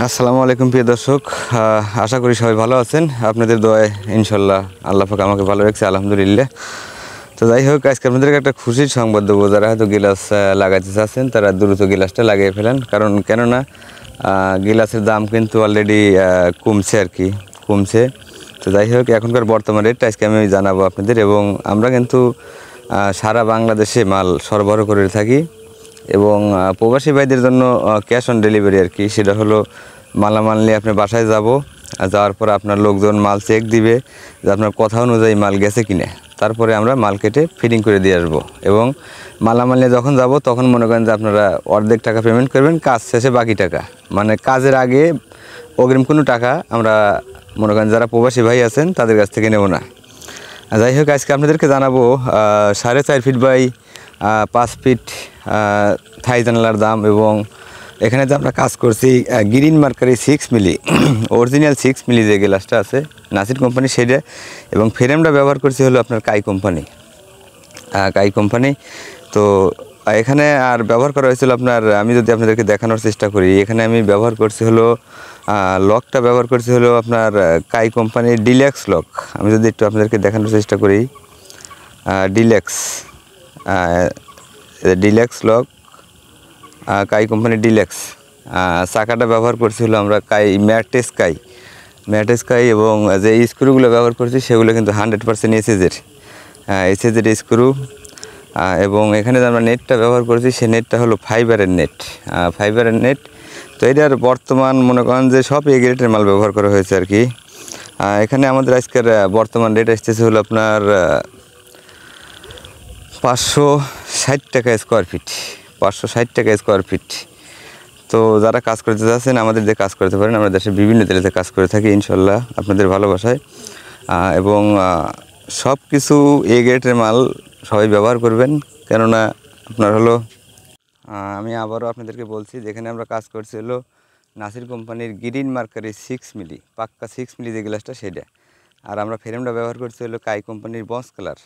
আসসালামু আলাইকুম প্রিয় দর্শক, আশা করি সবাই ভালো আছেন। আপনাদের দোয়ায় ইনশাল্লাহ আল্লাহ পাক আমাকে ভালো রাখছে, আলহামদুলিল্লাহ। তো যাই হোক, আজকে আপনাদেরকে একটা খুশির সংবাদ দেবো। যারা হয়তো গিলাস লাগাতে চাচ্ছেন তারা দ্রুত গিলাসটা লাগিয়ে ফেলেন, কারণ কেননা গিলাসের দাম কিন্তু অলরেডি কমছে আর কি, কমছে। তো যাই হোক, এখনকার বর্তমান রেটটা আজকে আমি জানাবো আপনাদের। এবং আমরা কিন্তু সারা বাংলাদেশে মাল সরবরাহ করে থাকি, এবং প্রবাসী ভাইদের জন্য ক্যাশ অন ডেলিভারি আর কি। সেটা হলো মালামাল নিয়ে আপনি বাসায় যাওয়ার পর আপনার লোকজন মাল চেক দিবে যে আপনার কথা অনুযায়ী মাল গেছে কিনে, তারপরে আমরা মাল কেটে ফিটিং করে দিয়ে আসবো। এবং মালামাল নিয়ে যখন যাব তখন মনে করেন যে আপনারা অর্ধেক টাকা পেমেন্ট করবেন, কাজ শেষে বাকি টাকা, মানে কাজের আগে অগ্রিম কোনো টাকা আমরা মনে করেন যারা প্রবাসী ভাই আছেন তাদের কাছ থেকে নেব না। যাই হোক, আজকে আপনাদেরকে জানাবো 4.5 ফিট বাই 5 ফিট থাই জানালার দাম। এবং এখানে যে আমরা কাজ করছি গ্রিন মার্কারি 6 মিলি অরিজিনাল 6 মিলি যে গ্লাসটা আছে নাসির কোম্পানি সেটা, এবং ফ্রেমটা ব্যবহার করছি হলো আপনার কাই কোম্পানি। তো এখানে আর ব্যবহার করা হয়েছিল আপনার, আমি যদি আপনাদেরকে দেখানোর চেষ্টা করি, এখানে আমি ব্যবহার করছি হলো লকটা ব্যবহার করছি হলো আপনার কাই কোম্পানির ডিলাক্স লক। আমি যদি একটু আপনাদেরকে দেখানোর চেষ্টা করি, ডিলাক্স ডিলাক্স লক, কাই কোম্পানির ডিলাক্স। চাকাটা ব্যবহার করছি হলো আমরা ম্যাটেস্কাই। এবং যে স্ক্রুগুলো ব্যবহার করছি সেগুলো কিন্তু 100% এসএজের স্ক্রু। এবং এখানে যে আমরা নেটটা ব্যবহার করছি সে নেটটা হলো ফাইবারের নেট। তো এটার বর্তমান মনে করেন যে সব এ গ্রেডের মাল ব্যবহার করা হয়েছে আর কি। এখানে আমাদের আজকের বর্তমান রেট আসতেছে হলো আপনার 560 টাকা স্কোয়ার ফিট, 560 টাকা স্কোয়ার ফিট। তো যারা কাজ করতে চাচ্ছেন আমাদের দিয়ে কাজ করতে পারেন। আমরা দেশের বিভিন্ন জেলাতে কাজ করে থাকি ইনশাল্লাহ আপনাদের ভালোবাসায়। এবং সব কিছু এ গ্রেডের মাল সবাই ব্যবহার করবেন, কেননা আপনার হলো আমি আবারও আপনাদেরকে বলছি, যেখানে আমরা কাজ করছি হলো নাসির কোম্পানির গ্রিন মার্কারি 6 মিলি, পাক্কা 6 মিলি যে গ্লাসটা সেটা। আর আমরা ফ্রেমটা ব্যবহার করছি হলো কাই কোম্পানির বন্স কালার।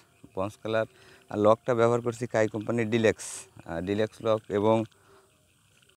আর লকটা ব্যবহার করছি কাই কোম্পানির ডিলেক্স লক। এবং